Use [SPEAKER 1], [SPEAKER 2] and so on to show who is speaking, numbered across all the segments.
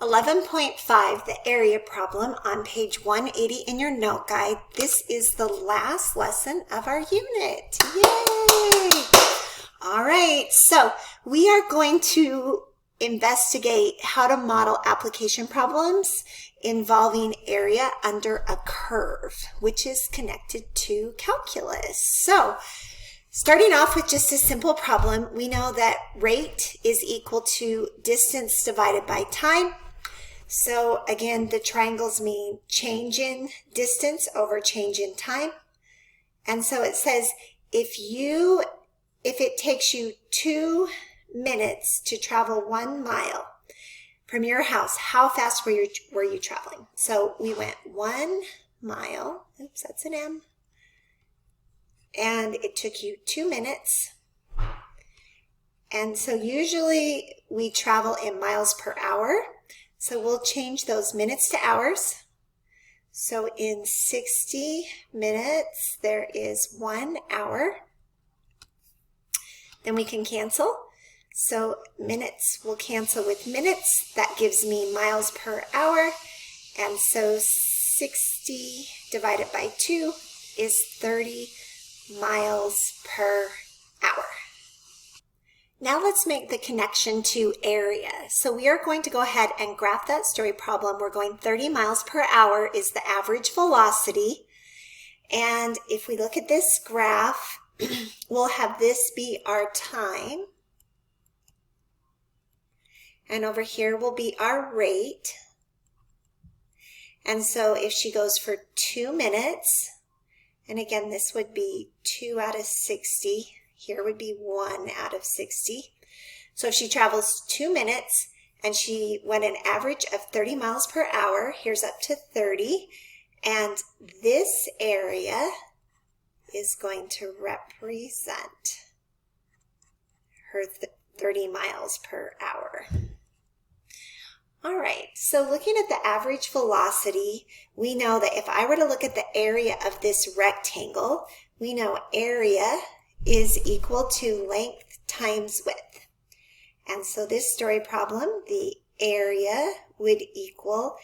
[SPEAKER 1] 11.5, the area problem on page 180 in your note guide. This is the last lesson of our unit. Yay! All right, so we are going to investigate how to model application problems involving area under a curve, which is connected to calculus. So, starting off with just a simple problem, we know that rate is equal to distance divided by time. So again, the triangles mean change in distance over change in time. And so it says if it takes you 2 minutes to travel 1 mile from your house, how fast were you traveling? So we went 1 mile. Oops, that's an M. And it took you 2 minutes. And so usually we travel in miles per hour. So we'll change those minutes to hours. So in 60 minutes, there is 1 hour. Then we can cancel. So minutes will cancel with minutes. That gives me miles per hour. And so 60 divided by 2 is 30 miles per hour. Now let's make the connection to area. So we are going to go ahead and graph that story problem. We're going 30 miles per hour is the average velocity. And if we look at this graph, we'll have this be our time. And over here will be our rate. And so if she goes for 2 minutes, and again, this would be 2 out of 60. Here would be 1 out of 60. So if she travels 2 minutes and she went an average of 30 miles per hour, here's up to 30. And this area is going to represent her 30 miles per hour. All right, so looking at the average velocity, we know that if I were to look at the area of this rectangle, we know area is equal to length times width. And so this story problem, the area would equal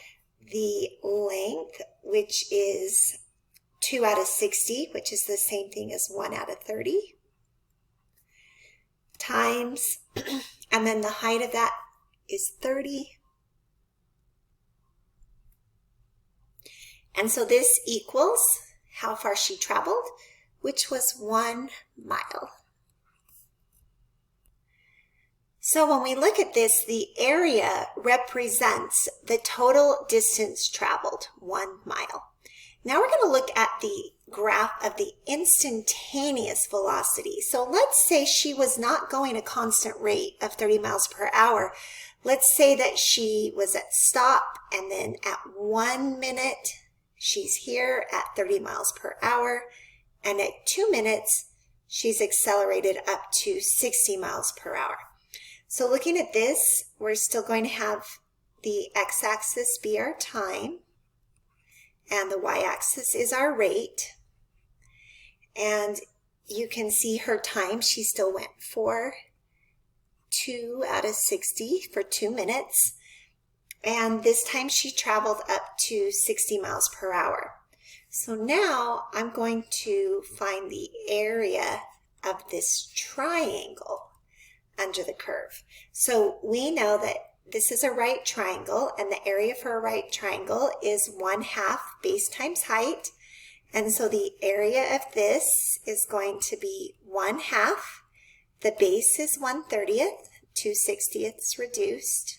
[SPEAKER 1] the length, which is 2 out of 60, which is the same thing as 1 out of 30, times, and then the height of that is 30. And so this equals how far she traveled, which was 1 mile. So when we look at this, the area represents the total distance traveled, 1 mile. Now we're going to look at the graph of the instantaneous velocity. So let's say she was not going a constant rate of 30 miles per hour. Let's say that she was at stop, and then at 1 minute, she's here at 30 miles per hour. And at 2 minutes, she's accelerated up to 60 miles per hour. So looking at this, we're still going to have the x-axis be our time, and the y-axis is our rate. And you can see her time, she still went for 2 out of 60 for 2 minutes. And this time she traveled up to 60 miles per hour. So now I'm going to find the area of this triangle under the curve. So we know that this is a right triangle, and the area for a right triangle is 1/2 base times height. And so the area of this is going to be 1/2. The base is 1/30, 2/60 reduced.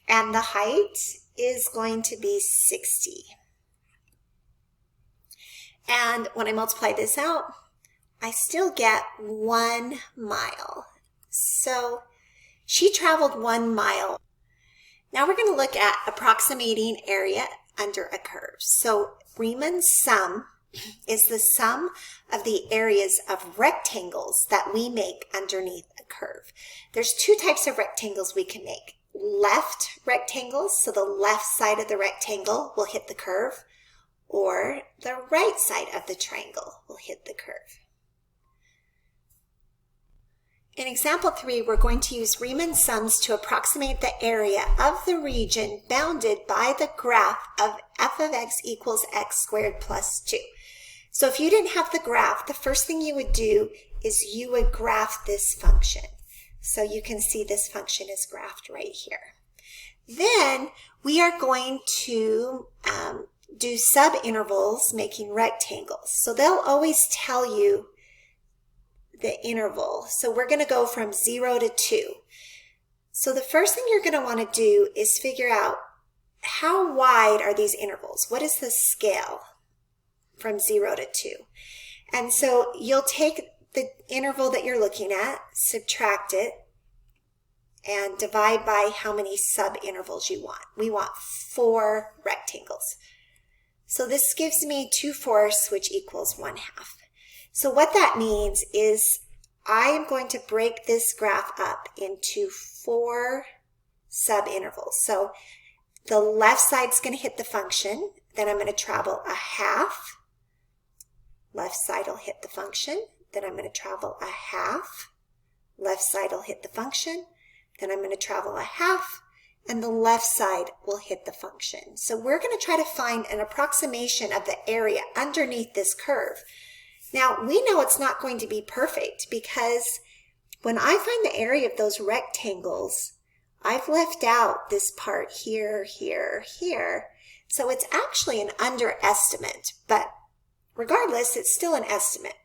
[SPEAKER 1] And the height is going to be 60. And when I multiply this out, I still get 1 mile. So she traveled 1 mile. Now we're going to look at approximating area under a curve. So Riemann sum is the sum of the areas of rectangles that we make underneath a curve. There's 2 types of rectangles we can make. Left rectangles, so the left side of the rectangle will hit the curve, or the right side of the triangle will hit the curve. In example 3, we're going to use Riemann sums to approximate the area of the region bounded by the graph of f of x equals x squared plus 2. So if you didn't have the graph, the first thing you would do is you would graph this function. So you can see this function is graphed right here. Then we are going to do subintervals making rectangles. So they'll always tell you the interval. So we're going to go from 0 to 2. So the first thing you're going to want to do is figure out how wide are these intervals? What is the scale from 0 to 2? And so you'll take the interval that you're looking at, subtract it, and divide by how many subintervals you want. We want 4 rectangles. So this gives me 2/4, which equals 1/2. So what that means is I am going to break this graph up into 4 subintervals. So the left side's going to hit the function, then I'm going to travel 1/2. Left side will hit the function, then I'm going to travel 1/2. Left side will hit the function, then I'm going to travel 1/2, and the left side will hit the function. So we're going to try to find an approximation of the area underneath this curve. Now, we know it's not going to be perfect because when I find the area of those rectangles, I've left out this part here, here, here. So it's actually an underestimate, but regardless, it's still an estimate.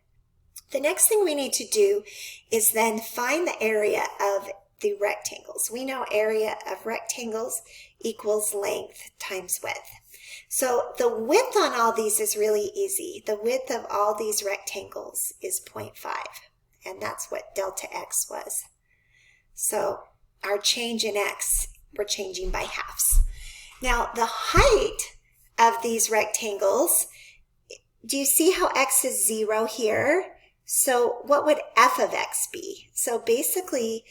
[SPEAKER 1] The next thing we need to do is then find the area of the rectangles. We know area of rectangles equals length times width. So the width on all these is really easy. The width of all these rectangles is 0.5, and that's what delta x was. So our change in x, we're changing by halves. Now the height of these rectangles, do you see how x is 0 here? So what would f of x be? So basically,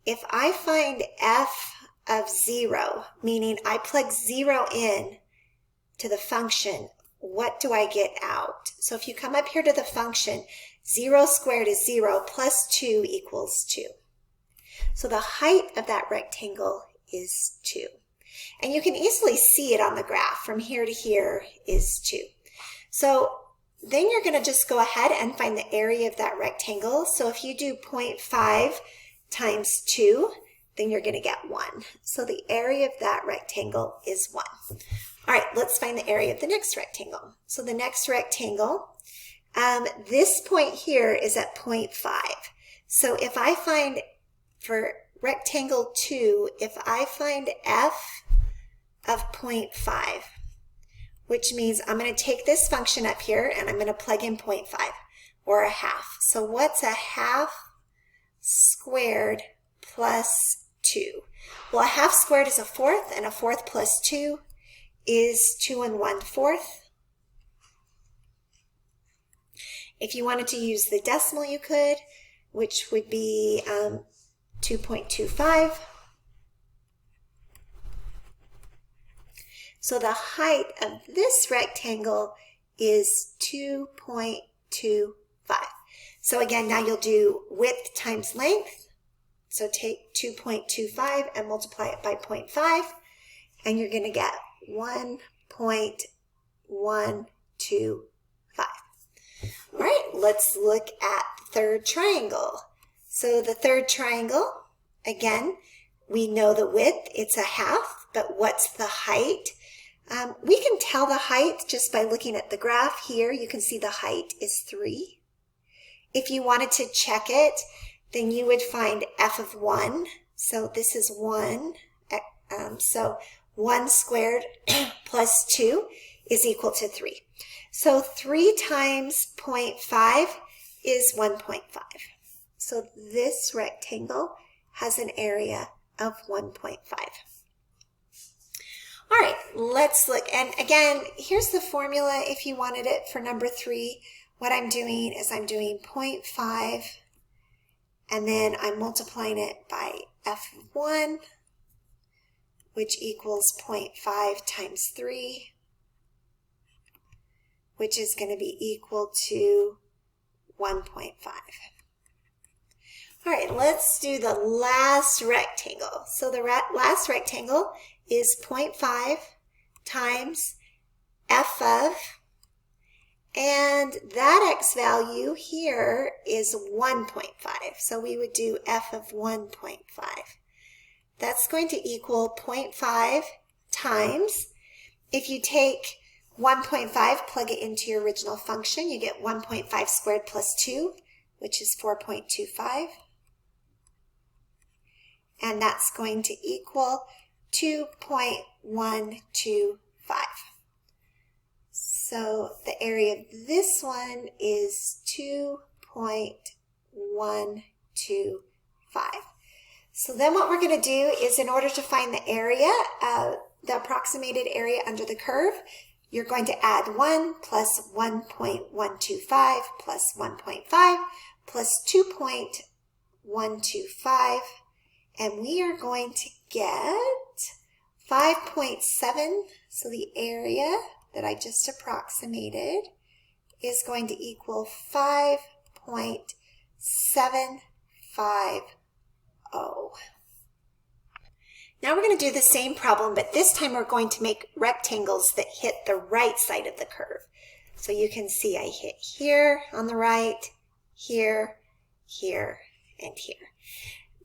[SPEAKER 1] if I find f of 0, meaning I plug 0 in to the function, what do I get out? So if you come up here to the function, 0 squared is 0 plus 2 equals 2. So the height of that rectangle is 2. And you can easily see it on the graph. From here to here is 2. So then you're going to just go ahead and find the area of that rectangle. So if you do 0.5 times 2, then you're going to get 1. So the area of that rectangle is 1. All right, let's find the area of the next rectangle. So the next rectangle, this point here is at 0.5. So if I find, for rectangle 2, if I find f of 0.5, which means I'm going to take this function up here and I'm going to plug in 0.5, or 1/2. So what's 1/2 squared plus 2? Well, 1/2 squared is 1/4, and 1/4 plus 2 is 2 1/4. If you wanted to use the decimal, you could, which would be 2.25. So the height of this rectangle is 2.25. So again, now you'll do width times length. So take 2.25 and multiply it by 0.5, and you're going to get 1.125. All right, let's look at the third triangle. So the third triangle, again, we know the width, it's 1/2, but what's the height? We can tell the height just by looking at the graph here. You can see the height is 3. If you wanted to check it, then you would find f of 1. So this is 1. So 1 squared plus 2 is equal to 3. So 3 times 0.5 is 1.5. So this rectangle has an area of 1.5. All right, let's look. And again, here's the formula if you wanted it for number 3. What I'm doing is I'm doing 0.5, and then I'm multiplying it by f of 1, which equals 0.5 times 3, which is going to be equal to 1.5. All All right, let's do the last rectangle. So the last rectangle is 0.5 times f of, and that x value here is 1.5. So we would do f of 1.5. That's going to equal 0.5 times, if you take 1.5, plug it into your original function, you get 1.5 squared plus 2, which is 4.25. And that's going to equal 2.125. So the area of this one is 2.125. So then what we're going to do is, in order to find the area, the approximated area under the curve, you're going to add 1 plus 1.125 plus 1.5 plus 2.125, and we are going to get 5.7. So the area that I just approximated is going to equal 5.750. Now we're going to do the same problem, but this time we're going to make rectangles that hit the right side of the curve. So you can see I hit here on the right, here, here, and here.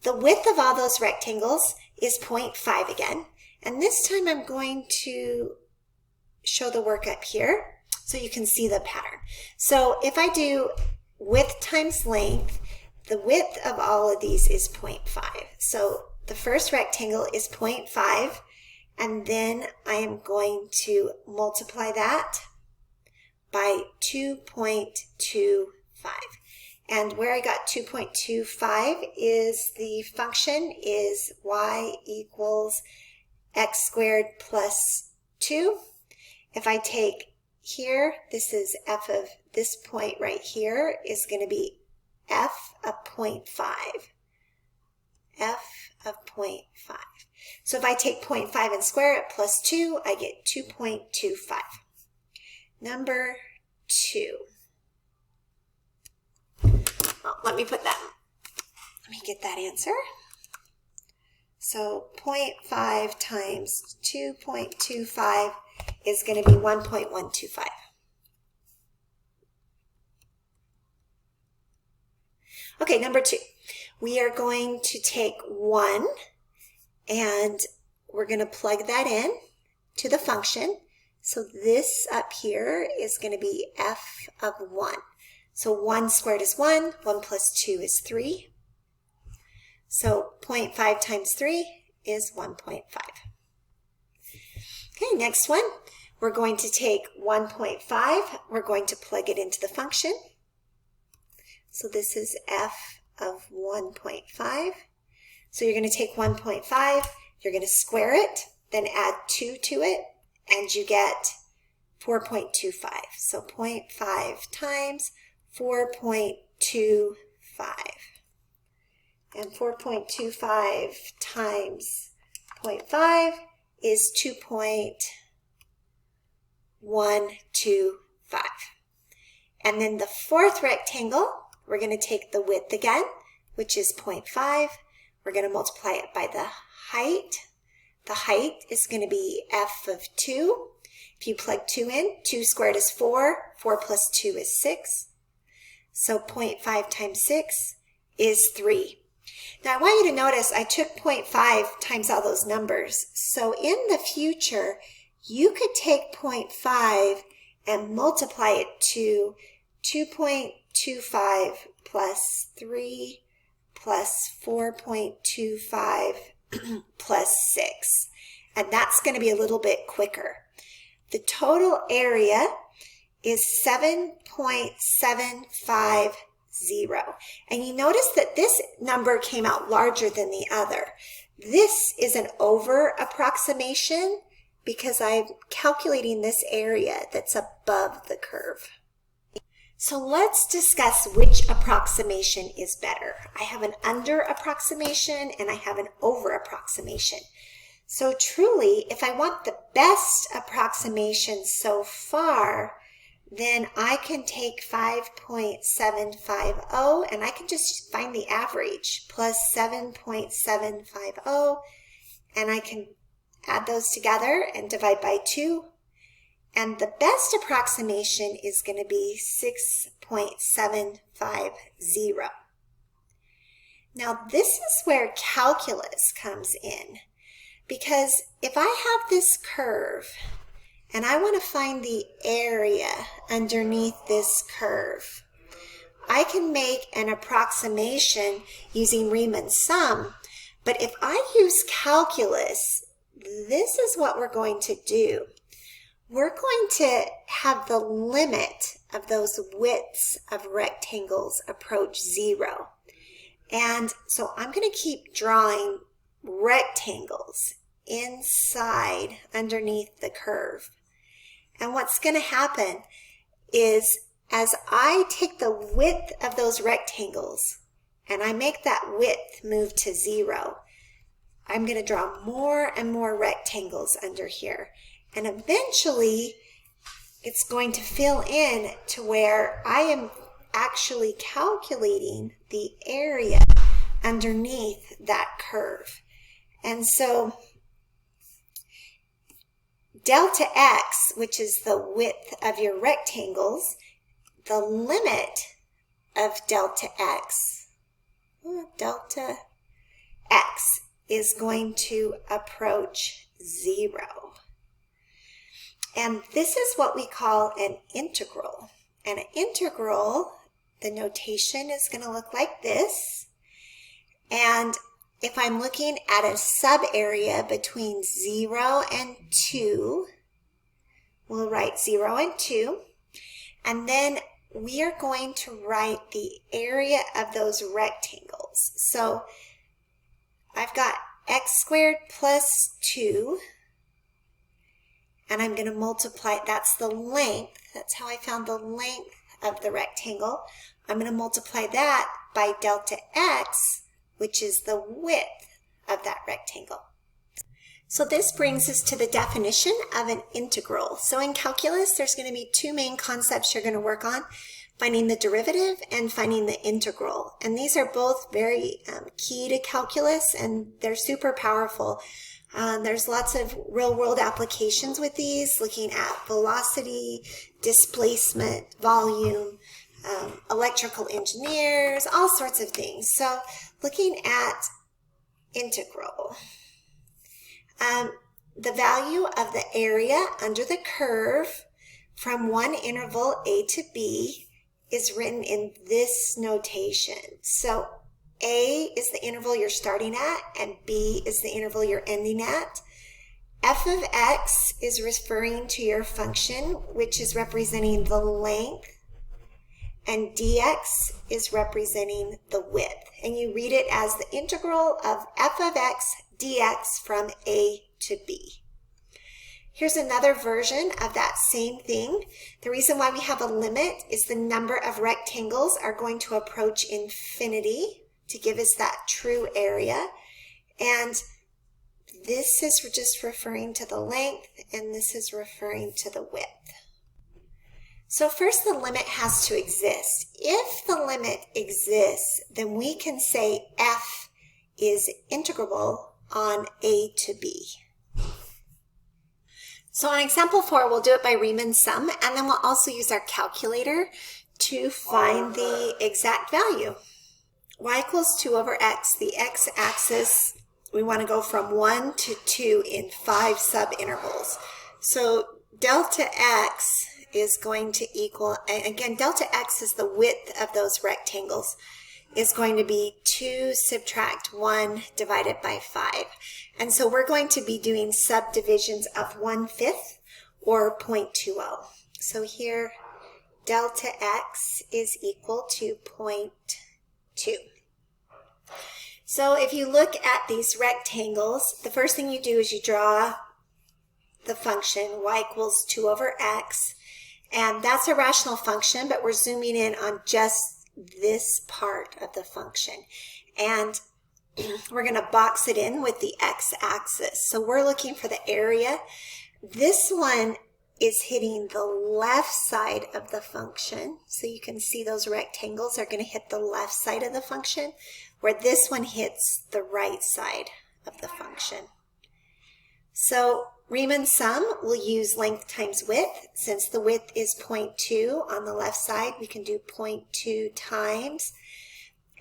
[SPEAKER 1] The width of all those rectangles is 0.5 again, and this time I'm going to show the work up here so you can see the pattern. So if I do width times length, the width of all of these is 0.5. So the first rectangle is 0.5, and then I am going to multiply that by 2.25. And where I got 2.25 is the function is y equals x squared plus 2. If I take here, this is f of this point right here is going to be f of 0.5. F of 0.5. So if I take 0.5 and square it plus 2, I get 2.25. Number 2. Well, let me get that answer. So 0.5 times 2.25 is going to be 1.125. Okay, number 2. We are going to take 1 and we're going to plug that in to the function. So this up here is going to be f of 1. So 1 squared is 1, 1 plus 2 is 3. So 0.5 times 3 is 1.5. Okay, next one. We're going to take 1.5, we're going to plug it into the function. So this is f of 1.5. So you're going to take 1.5, you're going to square it, then add 2 to it, and you get 4.25. So 0.5 times 4.25. And 4.25 times 0.5 is 2.125. And then the fourth rectangle, we're going to take the width again, which is 0.5. We're going to multiply it by the height. The height is going to be f of 2. If you plug 2 in, 2 squared is 4. 4 plus 2 is 6. So 0.5 times 6 is 3. Now I want you to notice I took 0.5 times all those numbers. So in the future, you could take 0.5 and multiply it to 2.25 plus 3 plus 4.25 plus 6. And that's going to be a little bit quicker. The total area is 7.750. And you notice that this number came out larger than the other. This is an over approximation because I'm calculating this area that's above the curve. So let's discuss which approximation is better. I have an under approximation and I have an over approximation. So truly, if I want the best approximation so far, then I can take 5.750 and I can just find the average plus 7.750, and I can add those together and divide by 2. And the best approximation is going to be 6.750. Now this is where calculus comes in, because if I have this curve and I want to find the area underneath this curve, I can make an approximation using Riemann Sum, but if I use calculus, this is what we're going to do. We're going to have the limit of those widths of rectangles approach 0. And so I'm going to keep drawing rectangles inside underneath the curve. And what's going to happen is as I take the width of those rectangles and I make that width move to 0, I'm going to draw more and more rectangles under here. And eventually it's going to fill in to where I am actually calculating the area underneath that curve. And so delta x, which is the width of your rectangles, the limit of delta x is going to approach 0. And this is what we call an integral. And an integral, the notation is going to look like this. And if I'm looking at a sub-area between 0 and 2, we'll write 0 and 2. And then we are going to write the area of those rectangles. So I've got x squared plus 2. And I'm going to multiply, that's the length, that's how I found the length of the rectangle. I'm going to multiply that by delta x, which is the width of that rectangle. So this brings us to the definition of an integral. So in calculus, there's going to be two main concepts you're going to work on: finding the derivative and finding the integral. And these are both very key to calculus, and they're super powerful. There's lots of real-world applications with these, looking at velocity, displacement, volume, electrical engineers, all sorts of things. So looking at integral, the value of the area under the curve from one interval a to b is written in this notation. So a is the interval you're starting at, and b is the interval you're ending at. F of x is referring to your function, which is representing the length, and dx is representing the width. And you read it as the integral of f of x dx from a to b. Here's another version of that same thing. The reason why we have a limit is the number of rectangles are going to approach infinity to give us that true area. And this is just referring to the length, and this is referring to the width. So first, the limit has to exist. If the limit exists, then we can say f is integrable on a to b. So on example 4, we'll do it by Riemann Sum, and then we'll also use our calculator to find the exact value. Y equals 2 over x, the x-axis, we want to go from 1 to 2 in 5 subintervals. So delta x is going to equal, again, delta x is the width of those rectangles, is going to be 2 subtract 1 divided by 5. And so we're going to be doing subdivisions of 1/5 or 0.20. So here, delta x is equal to 0.2. So if you look at these rectangles, the first thing you do is you draw the function y equals 2 over x, and that's a rational function, but we're zooming in on just this part of the function. And we're going to box it in with the x-axis. So we're looking for the area. This one is hitting the left side of the function. So you can see those rectangles are going to hit the left side of the function, where this one hits the right side of the function. So Riemann sum will use length times width. Since the width is 0.2 on the left side, we can do 0.2 times.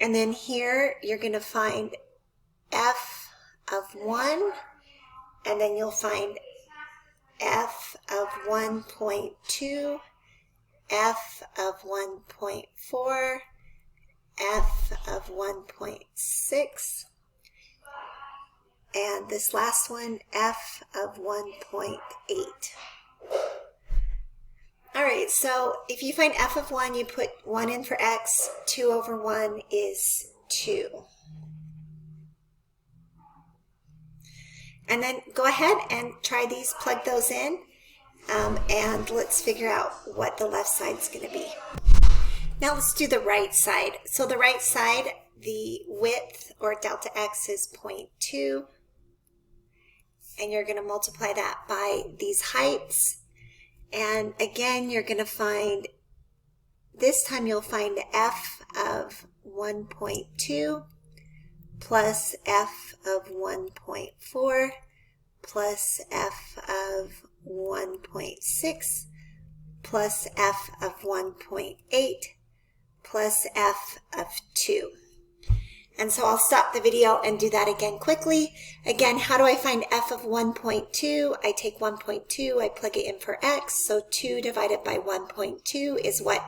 [SPEAKER 1] And then here you're going to find f of 1, and then you'll find f of 1.2, f of 1.4, f of 1.6, and this last one, f of 1.8. All right, so if you find f of 1, you put 1 in for x. 2 over 1 is 2. And then go ahead and try these, plug those in, and let's figure out what the left side is going to be. Now let's do the right side. So the right side, the width, or delta x, is 0.2. And you're going to multiply that by these heights. And again, you're going to find, this time you'll find f of 1.2 plus f of 1.4 plus f of 1.6 plus f of 1.8 plus f of 2. And so I'll stop the video and do that again quickly. Again, how do I find f of 1.2? I take 1.2, I plug it in for x, so 2 divided by 1.2 is what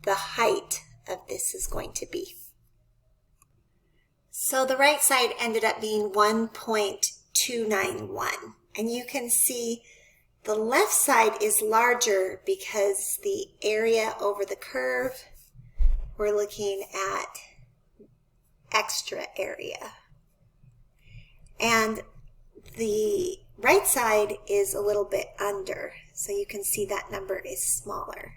[SPEAKER 1] the height of this is going to be. So the right side ended up being 1.291. And you can see the left side is larger because the area over the curve, we're looking at extra area. And the right side is a little bit under, so you can see that number is smaller.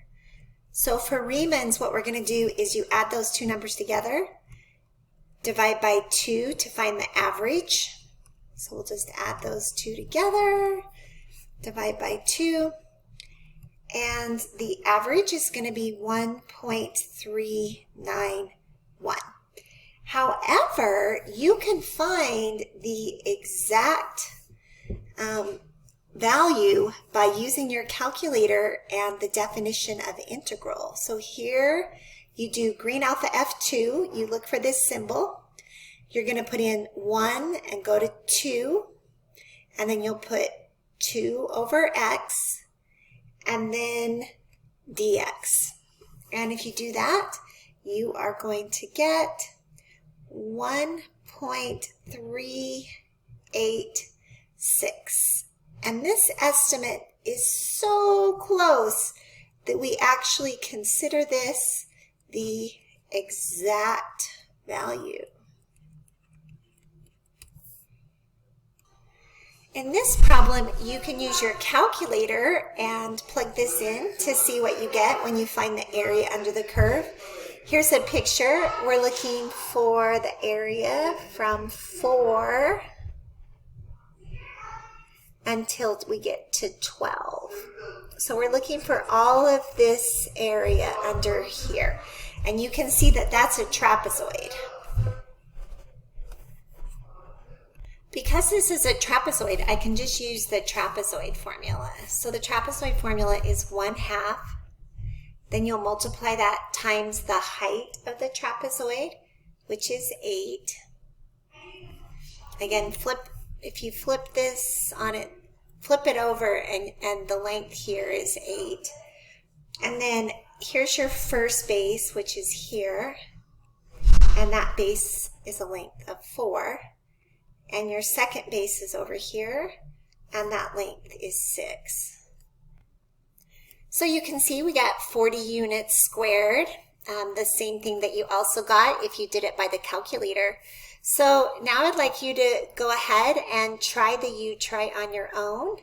[SPEAKER 1] So for Riemann's, what we're going to do is you add those two numbers together, divide by 2 to find the average. So we'll just add those two together, divide by 2, and the average is going to be 1.391. However, you can find the exact value by using your calculator and the definition of integral. So here you do green alpha F2, you look for this symbol. You're going to put in 1 and go to 2, and then you'll put 2 over x, and then dx. And if you do that, you are going to get 1.386. And this estimate is so close that we actually consider this the exact value. In this problem, you can use your calculator and plug this in to see what you get when you find the area under the curve. Here's a picture. We're looking for the area from 4 until we get to 12. So we're looking for all of this area under here. And you can see that that's a trapezoid. Because this is a trapezoid, I can just use the trapezoid formula. So the trapezoid formula is 1/2. Then you'll multiply that times the height of the trapezoid, which is 8. Again, if you flip this on it, flip it over, and the length here is 8. And then here's your first base, which is here. And that base is a length of 4. And your second base is over here, and that length is 6. So you can see we got 40 units squared, the same thing that you also got if you did it by the calculator. So now I'd like you to go ahead and try the U-try on your own.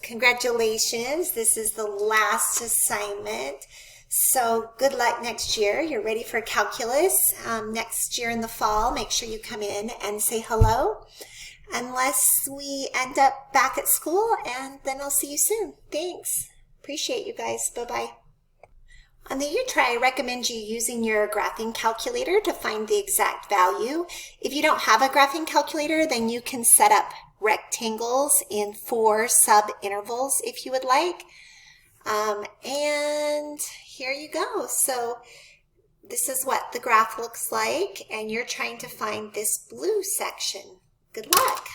[SPEAKER 1] Congratulations, this is the last assignment. So good luck next year. You're ready for calculus. Next year in the fall, make sure you come in and say hello. unless we end up back at school, and then I'll see you soon. Thanks. Appreciate you guys. Bye-bye. On the U-Try, I recommend you using your graphing calculator to find the exact value. If you don't have a graphing calculator, then you can set up rectangles in 4 sub-intervals if you would like. And here you go. So this is what the graph looks like, and you're trying to find this blue section. Good luck.